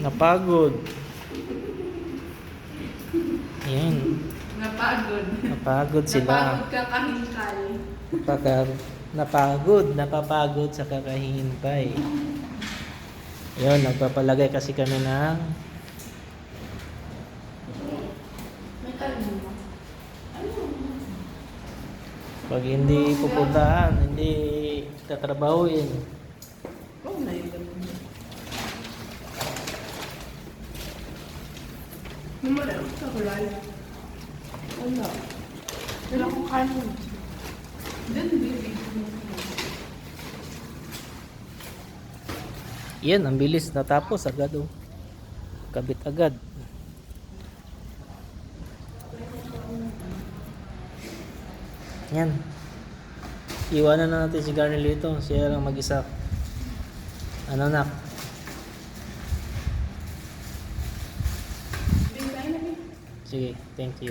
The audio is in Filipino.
Napagod. Yan. Napagod. Napagod sila. Napagod ka kahingkal. Napapagod sa kakahintay. Yun, nagpapalagay kasi kami ng May kalmo. pag hindi pupuntahan, hindi tatrabahuin. Oh, na yun. Namala ako sa kulay. Wala. Wala akong kanon. Then, baby. Yan, ang bilis natapos agad oh. Kabit agad. Yan. Iwanan na natin si Garnel dito. Siya lang mag-isa. Ano nak? Sige, thank you.